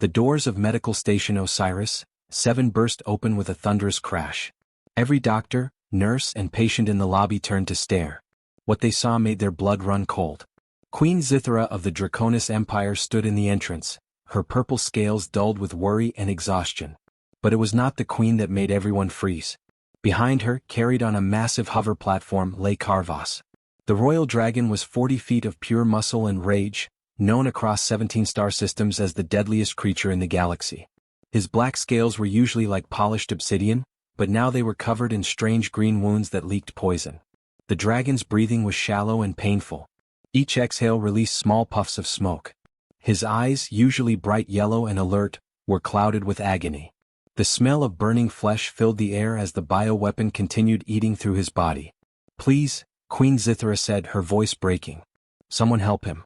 The doors of Medical Station Osiris 7 burst open with a thunderous crash. Every doctor, nurse, and patient in the lobby turned to stare. What they saw made their blood run cold. Queen Zithra of the Draconis Empire stood in the entrance, her purple scales dulled with worry and exhaustion. But it was not the queen that made everyone freeze. Behind her, carried on a massive hover platform, lay Karvas. The royal dragon was 40 feet of pure muscle and rage, known across 17 star systems as the deadliest creature in the galaxy. His black scales were usually like polished obsidian, but now they were covered in strange green wounds that leaked poison. The dragon's breathing was shallow and painful. Each exhale released small puffs of smoke. His eyes, usually bright yellow and alert, were clouded with agony. The smell of burning flesh filled the air as the bioweapon continued eating through his body. "Please," Queen Zithra said, her voice breaking. "Someone help him.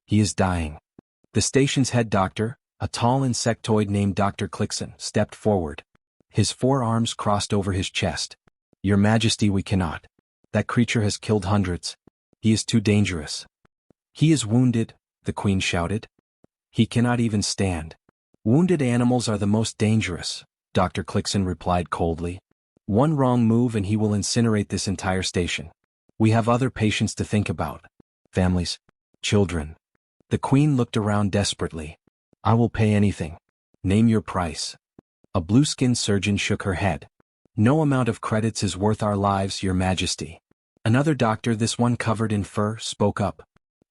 He is dying." The station's head doctor, a tall insectoid named Dr. Clixon, stepped forward. His forearms crossed over his chest. "Your Majesty, we cannot. That creature has killed hundreds. He is too dangerous." "He is wounded," the queen shouted. "He cannot even stand." "Wounded animals are the most dangerous," Dr. Clixon replied coldly. "One wrong move and he will incinerate this entire station. We have other patients to think about. Families. Children." The queen looked around desperately. "I will pay anything. Name your price." A blue-skinned surgeon shook her head. "No amount of credits is worth our lives, Your Majesty." Another doctor, this one covered in fur, spoke up.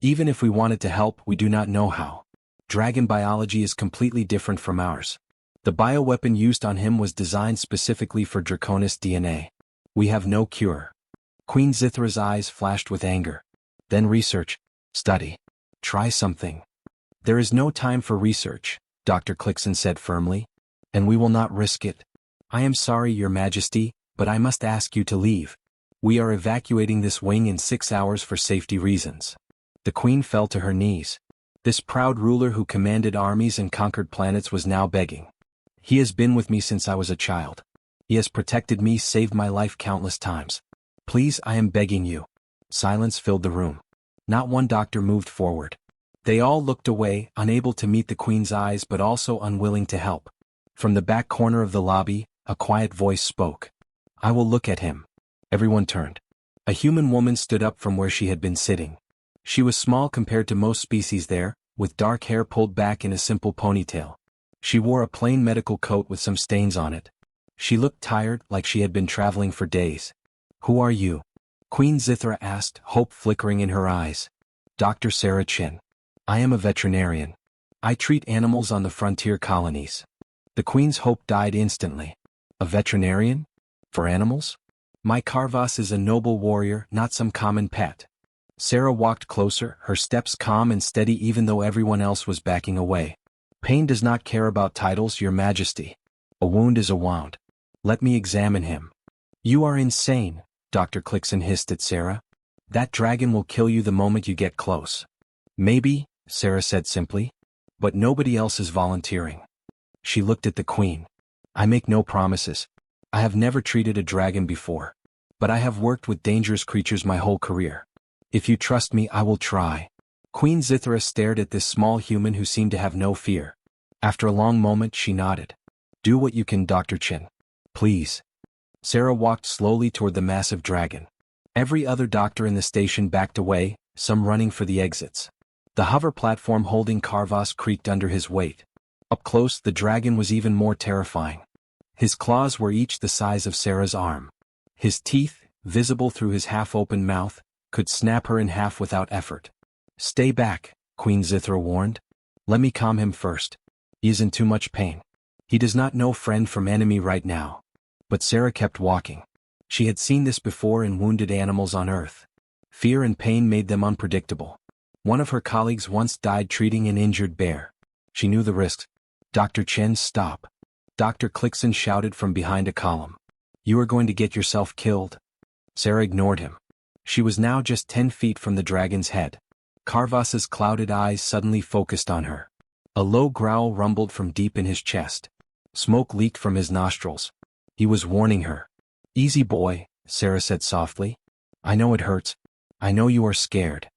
"Even if we wanted to help, we do not know how. Dragon biology is completely different from ours. The bioweapon used on him was designed specifically for Draconis DNA. We have no cure." Queen Zithra's eyes flashed with anger. "Then research. Study. Try something." "There is no time for research," Dr. Clixon said firmly. "And we will not risk it. I am sorry, Your Majesty, but I must ask you to leave. We are evacuating this wing in 6 hours for safety reasons." The queen fell to her knees. This proud ruler who commanded armies and conquered planets was now begging. "He has been with me since I was a child. He has protected me, saved my life countless times. Please, I am begging you." Silence filled the room. Not one doctor moved forward. They all looked away, unable to meet the queen's eyes but also unwilling to help. From the back corner of the lobby, a quiet voice spoke. "I will look at him." Everyone turned. A human woman stood up from where she had been sitting. She was small compared to most species there, with dark hair pulled back in a simple ponytail. She wore a plain medical coat with some stains on it. She looked tired, like she had been traveling for days. "Who are you?" Queen Zithra asked, hope flickering in her eyes. "Dr. Sarah Chin. I am a veterinarian. I treat animals on the frontier colonies." The queen's hope died instantly. "A veterinarian? For animals? My Karvas is a noble warrior, not some common pet." Sarah walked closer, her steps calm and steady even though everyone else was backing away. "Pain does not care about titles, Your Majesty. A wound is a wound. Let me examine him." "You are insane," Dr. Clixon hissed at Sarah. "That dragon will kill you the moment you get close." "Maybe," Sarah said simply. "But nobody else is volunteering." She looked at the queen. "I make no promises. I have never treated a dragon before. But I have worked with dangerous creatures my whole career. If you trust me, I will try." Queen Zithra stared at this small human who seemed to have no fear. After a long moment, she nodded. "Do what you can, Dr. Chin. Please." Sarah walked slowly toward the massive dragon. Every other doctor in the station backed away, some running for the exits. The hover platform holding Karvas creaked under his weight. Up close, the dragon was even more terrifying. His claws were each the size of Sarah's arm. His teeth, visible through his half-open mouth, could snap her in half without effort. "Stay back," Queen Zithra warned. "Let me calm him first. He is in too much pain. He does not know friend from enemy right now." But Sarah kept walking. She had seen this before in wounded animals on Earth. Fear and pain made them unpredictable. One of her colleagues once died treating an injured bear. She knew the risks. "Dr. Chen, stop." Dr. Clixon shouted from behind a column. "You are going to get yourself killed." Sarah ignored him. She was now just 10 feet from the dragon's head. Karvas's clouded eyes suddenly focused on her. A low growl rumbled from deep in his chest. Smoke leaked from his nostrils. He was warning her. "Easy boy," Sarah said softly. "I know it hurts. I know you are scared."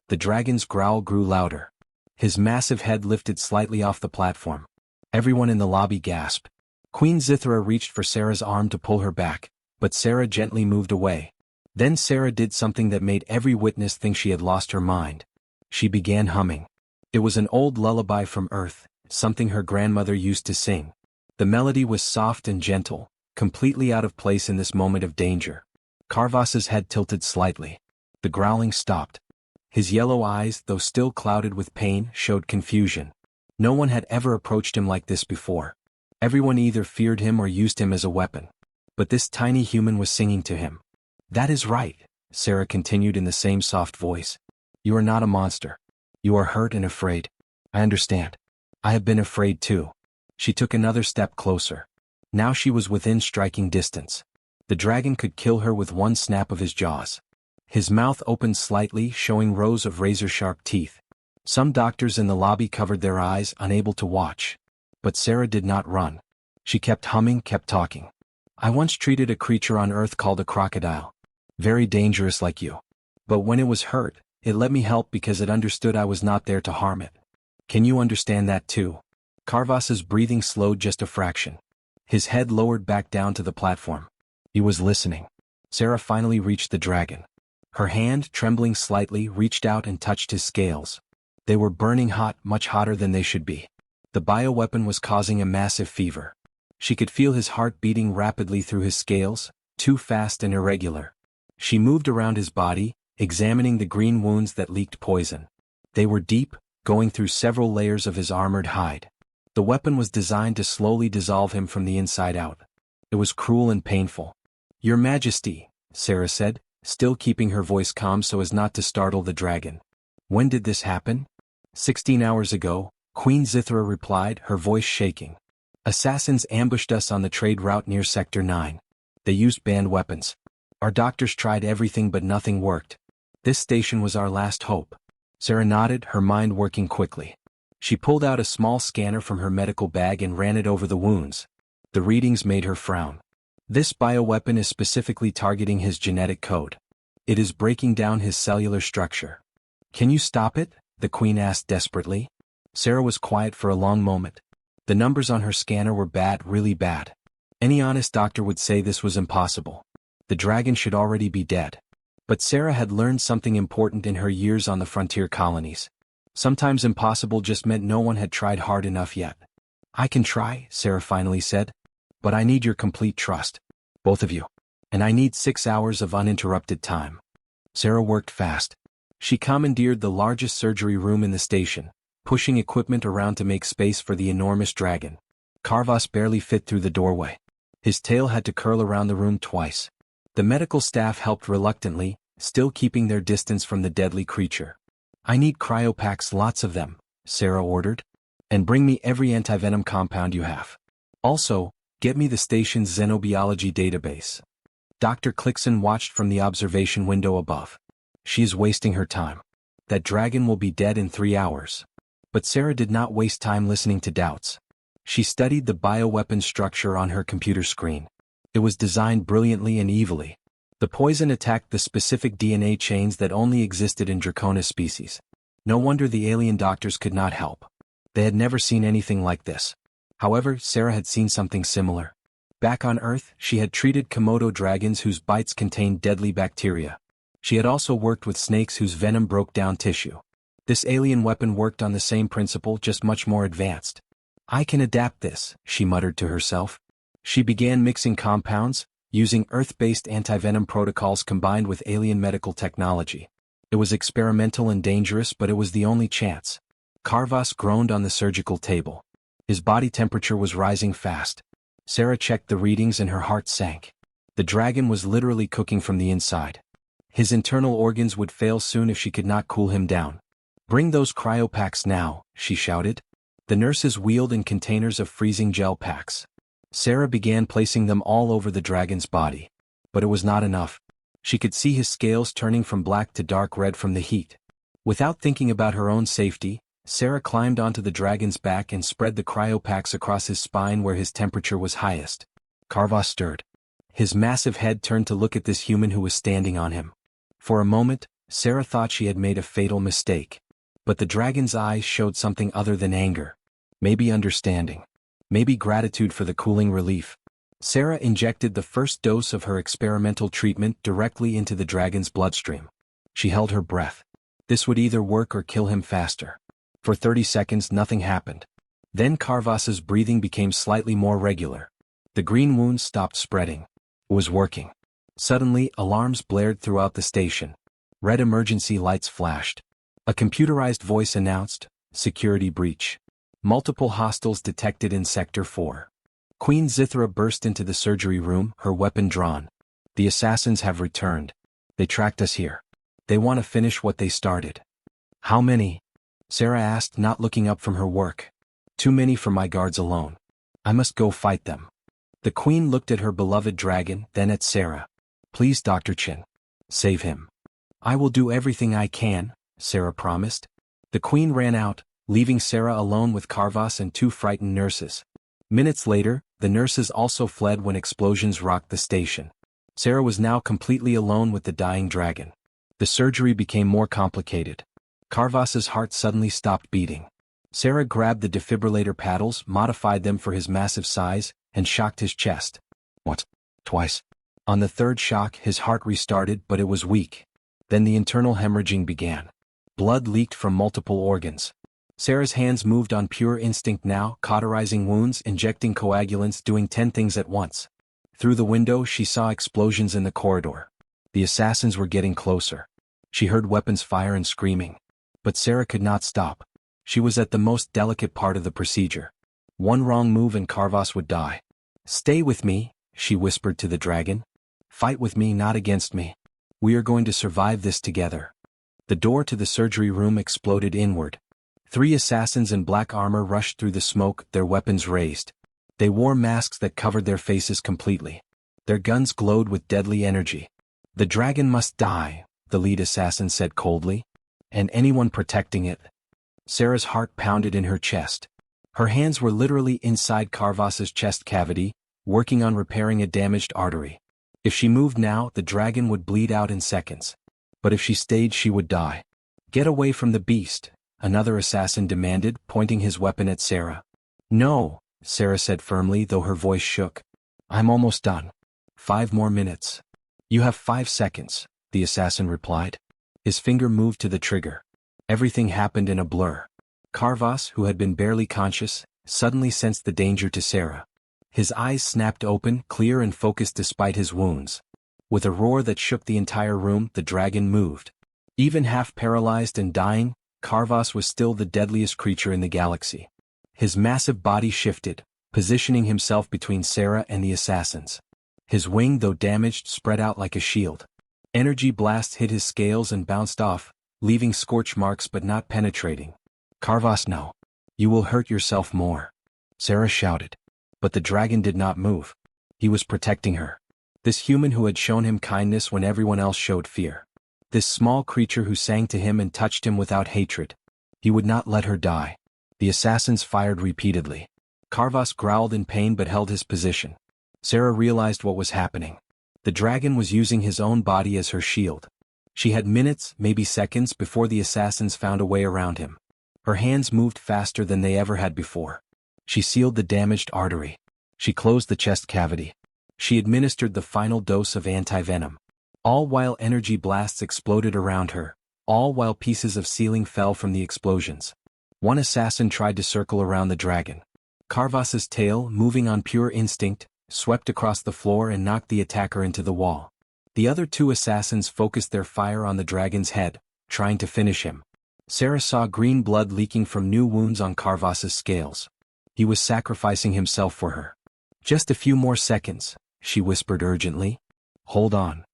The dragon's growl grew louder. His massive head lifted slightly off the platform. Everyone in the lobby gasped. Queen Zithra reached for Sarah's arm to pull her back, but Sarah gently moved away. Then Sarah did something that made every witness think she had lost her mind. She began humming. It was an old lullaby from Earth, something her grandmother used to sing. The melody was soft and gentle, completely out of place in this moment of danger. Carvas's head tilted slightly. The growling stopped. His yellow eyes, though still clouded with pain, showed confusion. No one had ever approached him like this before. Everyone either feared him or used him as a weapon. But this tiny human was singing to him. "That is right," Sarah continued in the same soft voice. "You are not a monster. You are hurt and afraid. I understand. I have been afraid too." She took another step closer. Now she was within striking distance. The dragon could kill her with one snap of his jaws. His mouth opened slightly, showing rows of razor-sharp teeth. Some doctors in the lobby covered their eyes, unable to watch. But Sarah did not run. She kept humming, kept talking. "I once treated a creature on Earth called a crocodile. Very dangerous like you. But when it was hurt, it let me help because it understood I was not there to harm it. Can you understand that too?" Carvas's breathing slowed just a fraction. His head lowered back down to the platform. He was listening. Sarah finally reached the dragon. Her hand, trembling slightly, reached out and touched his scales. They were burning hot, much hotter than they should be. The bioweapon was causing a massive fever. She could feel his heart beating rapidly through his scales, too fast and irregular. She moved around his body, examining the green wounds that leaked poison. They were deep, going through several layers of his armored hide. The weapon was designed to slowly dissolve him from the inside out. It was cruel and painful. "Your Majesty," Sarah said, still keeping her voice calm so as not to startle the dragon. "When did this happen?" 16 hours ago, Queen Zithra replied, her voice shaking. "Assassins ambushed us on the trade route near Sector 9. They used banned weapons. Our doctors tried everything but nothing worked. This station was our last hope." Sarah nodded, her mind working quickly. She pulled out a small scanner from her medical bag and ran it over the wounds. The readings made her frown. "This bioweapon is specifically targeting his genetic code. It is breaking down his cellular structure." "Can you stop it?" the Queen asked desperately. Sarah was quiet for a long moment. The numbers on her scanner were bad, really bad. Any honest doctor would say this was impossible. The dragon should already be dead. But Sarah had learned something important in her years on the frontier colonies. Sometimes impossible just meant no one had tried hard enough yet. "I can try," Sarah finally said. "But I need your complete trust. Both of you. And I need 6 hours of uninterrupted time." Sarah worked fast. She commandeered the largest surgery room in the station, pushing equipment around to make space for the enormous dragon. Carvas barely fit through the doorway. His tail had to curl around the room twice. The medical staff helped reluctantly, still keeping their distance from the deadly creature. "I need cryopacks, lots of them," Sarah ordered. "And bring me every antivenom compound you have. Also, get me the station's xenobiology database." Dr. Clixon watched from the observation window above. "She is wasting her time. That dragon will be dead in 3 hours." But Sarah did not waste time listening to doubts. She studied the bioweapon structure on her computer screen. It was designed brilliantly and evilly. The poison attacked the specific DNA chains that only existed in Draconis species. No wonder the alien doctors could not help. They had never seen anything like this. However, Sarah had seen something similar. Back on Earth, she had treated Komodo dragons whose bites contained deadly bacteria. She had also worked with snakes whose venom broke down tissue. This alien weapon worked on the same principle, just much more advanced. "I can adapt this," she muttered to herself. She began mixing compounds, using Earth-based antivenom protocols combined with alien medical technology. It was experimental and dangerous, but it was the only chance. Carvas groaned on the surgical table. His body temperature was rising fast. Sarah checked the readings and her heart sank. The dragon was literally cooking from the inside. His internal organs would fail soon if she could not cool him down. "Bring those cryopacks now," she shouted. The nurses wheeled in containers of freezing gel packs. Sarah began placing them all over the dragon's body. But it was not enough. She could see his scales turning from black to dark red from the heat. Without thinking about her own safety, Sarah climbed onto the dragon's back and spread the cryopacks across his spine where his temperature was highest. Carvas stirred. His massive head turned to look at this human who was standing on him. For a moment, Sarah thought she had made a fatal mistake. But the dragon's eyes showed something other than anger. Maybe understanding. Maybe gratitude for the cooling relief. Sarah injected the first dose of her experimental treatment directly into the dragon's bloodstream. She held her breath. This would either work or kill him faster. For 30 seconds nothing happened. Then Carvas's breathing became slightly more regular. The green wound stopped spreading. It was working. Suddenly, alarms blared throughout the station. Red emergency lights flashed. A computerized voice announced, "Security breach. Multiple hostiles detected in Sector 4." Queen Zithra burst into the surgery room, her weapon drawn. "The assassins have returned. They tracked us here. They want to finish what they started." "How many?" Sarah asked, not looking up from her work. "Too many for my guards alone. I must go fight them." The queen looked at her beloved dragon, then at Sarah. "Please, Dr. Chin. Save him." "I will do everything I can," Sarah promised. The queen ran out, leaving Sarah alone with Carvas and 2 frightened nurses. Minutes later, the nurses also fled when explosions rocked the station. Sarah was now completely alone with the dying dragon. The surgery became more complicated. Carvas's heart suddenly stopped beating. Sarah grabbed the defibrillator paddles, modified them for his massive size, and shocked his chest. What? Twice. On the 3rd shock, his heart restarted, but it was weak. Then the internal hemorrhaging began. Blood leaked from multiple organs. Sarah's hands moved on pure instinct now, cauterizing wounds, injecting coagulants, doing 10 things at once. Through the window she saw explosions in the corridor. The assassins were getting closer. She heard weapons fire and screaming. But Sarah could not stop. She was at the most delicate part of the procedure. One wrong move and Carvas would die. "Stay with me," she whispered to the dragon. "Fight with me, not against me. We are going to survive this together." The door to the surgery room exploded inward. 3 assassins in black armor rushed through the smoke, their weapons raised. They wore masks that covered their faces completely. Their guns glowed with deadly energy. "The dragon must die," the lead assassin said coldly. "And anyone protecting it." Sarah's heart pounded in her chest. Her hands were literally inside Carvas's chest cavity, working on repairing a damaged artery. If she moved now, the dragon would bleed out in seconds. But if she stayed, she would die. "Get away from the beast," another assassin demanded, pointing his weapon at Sarah. "No," Sarah said firmly, though her voice shook. "I'm almost done. 5 more minutes." "You have 5 seconds," the assassin replied. His finger moved to the trigger. Everything happened in a blur. Carvas, who had been barely conscious, suddenly sensed the danger to Sarah. His eyes snapped open, clear and focused despite his wounds. With a roar that shook the entire room, the dragon moved. Even half paralyzed and dying, Carvas was still the deadliest creature in the galaxy. His massive body shifted, positioning himself between Sarah and the assassins. His wing, though damaged, spread out like a shield. Energy blasts hit his scales and bounced off, leaving scorch marks but not penetrating. "Carvas, no. You will hurt yourself more," Sarah shouted. But the dragon did not move. He was protecting her. This human who had shown him kindness when everyone else showed fear. This small creature who sang to him and touched him without hatred. He would not let her die. The assassins fired repeatedly. Carvas growled in pain but held his position. Sarah realized what was happening. The dragon was using his own body as her shield. She had minutes, maybe seconds, before the assassins found a way around him. Her hands moved faster than they ever had before. She sealed the damaged artery. She closed the chest cavity. She administered the final dose of anti-venom. All while energy blasts exploded around her, all while pieces of ceiling fell from the explosions. One assassin tried to circle around the dragon. Carvas's tail, moving on pure instinct, swept across the floor and knocked the attacker into the wall. The other 2 assassins focused their fire on the dragon's head, trying to finish him. Sarah saw green blood leaking from new wounds on Carvas's scales. He was sacrificing himself for her. "Just a few more seconds," she whispered urgently. "Hold on."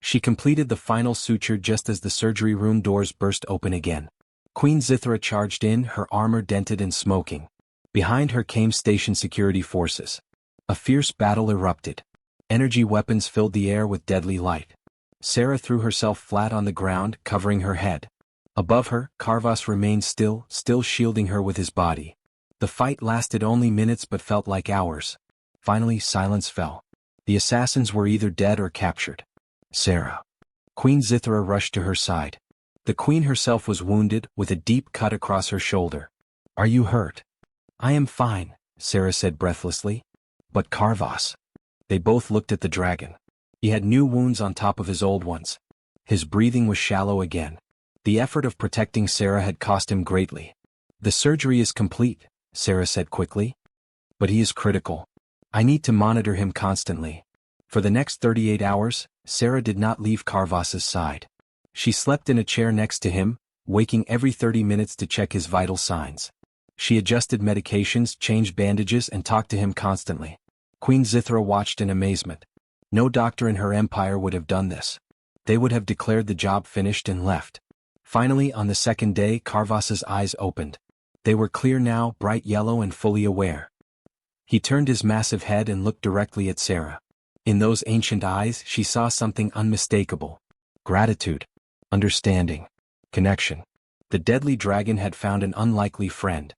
She completed the final suture just as the surgery room doors burst open again. Queen Zithra charged in, her armor dented and smoking. Behind her came station security forces. A fierce battle erupted. Energy weapons filled the air with deadly light. Sarah threw herself flat on the ground, covering her head. Above her, Carvas remained still shielding her with his body. The fight lasted only minutes but felt like hours. Finally, silence fell. The assassins were either dead or captured. "Sarah." Queen Zithra rushed to her side. The queen herself was wounded, with a deep cut across her shoulder. "Are you hurt?" "I am fine," Sarah said breathlessly. But Carvas. They both looked at the dragon. He had new wounds on top of his old ones. His breathing was shallow again. The effort of protecting Sarah had cost him greatly. The surgery is complete, Sarah said quickly. But he is critical. I need to monitor him constantly. For the next 38 hours, Sarah did not leave Carvas's side. She slept in a chair next to him, waking every 30 minutes to check his vital signs. She adjusted medications, changed bandages, and talked to him constantly. Queen Zithra watched in amazement. No doctor in her empire would have done this. They would have declared the job finished and left. Finally, on the second day, Carvas's eyes opened. They were clear now, bright yellow and fully aware. He turned his massive head and looked directly at Sarah. In those ancient eyes, she saw something unmistakable. Gratitude. Understanding. Connection. The deadly dragon had found an unlikely friend.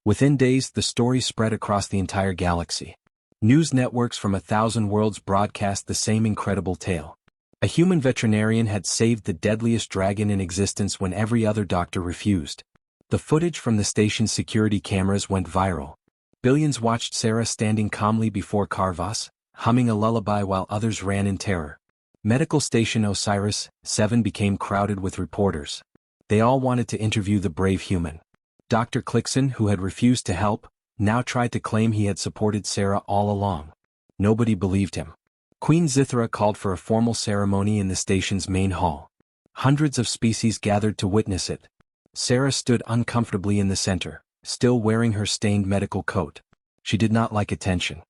Within days, the story spread across the entire galaxy. News networks from 1,000 worlds broadcast the same incredible tale. A human veterinarian had saved the deadliest dragon in existence when every other doctor refused. The footage from the station's security cameras went viral. Billions watched Sarah standing calmly before Carvas, humming a lullaby while others ran in terror. Medical Station Osiris 7 became crowded with reporters. They all wanted to interview the brave human. Dr. Clixon, who had refused to help, now tried to claim he had supported Sarah all along. Nobody believed him. Queen Zithra called for a formal ceremony in the station's main hall. Hundreds of species gathered to witness it. Sarah stood uncomfortably in the center, still wearing her stained medical coat. She did not like attention.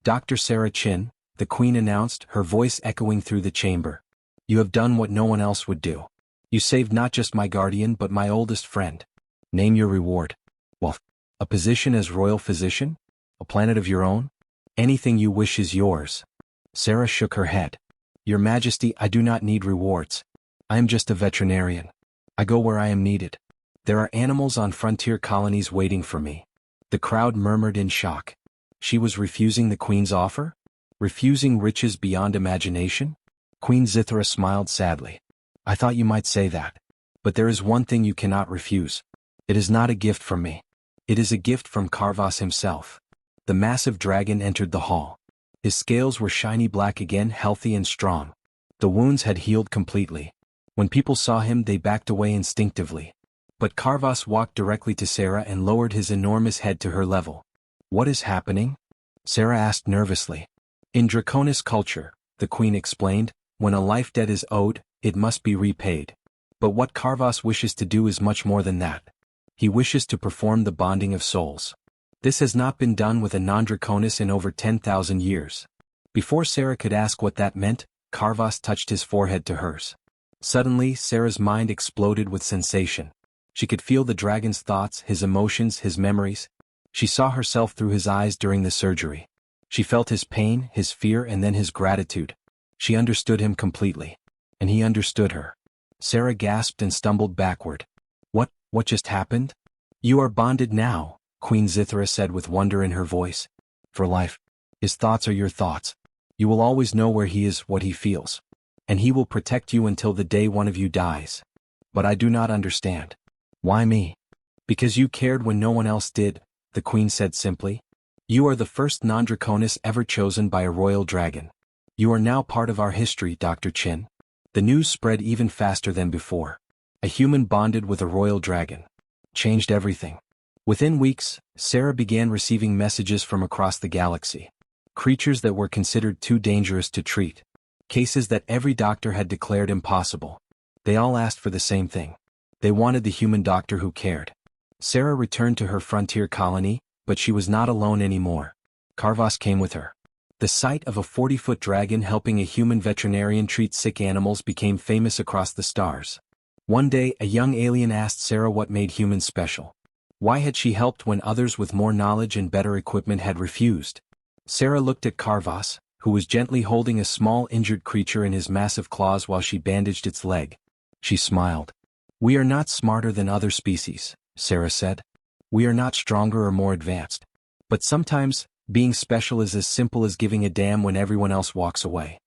Dr. Sarah Chin, the queen announced, her voice echoing through the chamber. You have done what no one else would do. You saved not just my guardian but my oldest friend. Name your reward. Well, a position as royal physician? A planet of your own? Anything you wish is yours. Sarah shook her head. Your Majesty, I do not need rewards. I am just a veterinarian. I go where I am needed. There are animals on frontier colonies waiting for me. The crowd murmured in shock. She was refusing the queen's offer? Refusing riches beyond imagination? Queen Zithra smiled sadly. I thought you might say that. But there is one thing you cannot refuse. It is not a gift from me. It is a gift from Carvas himself. The massive dragon entered the hall. His scales were shiny black again, healthy and strong. The wounds had healed completely. When people saw him, they backed away instinctively. But Carvas walked directly to Sarah and lowered his enormous head to her level. What is happening? Sarah asked nervously. In Draconis culture, the queen explained, when a life debt is owed, it must be repaid. But what Carvas wishes to do is much more than that. He wishes to perform the bonding of souls. This has not been done with a non-Draconis in over 10,000 years. Before Sarah could ask what that meant, Carvas touched his forehead to hers. Suddenly, Sarah's mind exploded with sensation. She could feel the dragon's thoughts, his emotions, his memories. She saw herself through his eyes during the surgery. She felt his pain, his fear, and then his gratitude. She understood him completely. And he understood her. Sarah gasped and stumbled backward. What just happened? You are bonded now, Queen Zithra said with wonder in her voice. For life. His thoughts are your thoughts. You will always know where he is, what he feels. And he will protect you until the day one of you dies. But I do not understand. Why me? Because you cared when no one else did, the queen said simply. You are the first non-Draconis ever chosen by a royal dragon. You are now part of our history, Dr. Chin. The news spread even faster than before. A human bonded with a royal dragon. Changed everything. Within weeks, Sarah began receiving messages from across the galaxy. Creatures that were considered too dangerous to treat. Cases that every doctor had declared impossible. They all asked for the same thing. They wanted the human doctor who cared. Sarah returned to her frontier colony, but she was not alone anymore. Carvas came with her. The sight of a 40-foot dragon helping a human veterinarian treat sick animals became famous across the stars. One day, a young alien asked Sarah what made humans special. Why had she helped when others with more knowledge and better equipment had refused? Sarah looked at Carvas, who was gently holding a small injured creature in his massive claws while she bandaged its leg. She smiled. We are not smarter than other species, Sarah said. We are not stronger or more advanced. But sometimes, being special is as simple as giving a damn when everyone else walks away.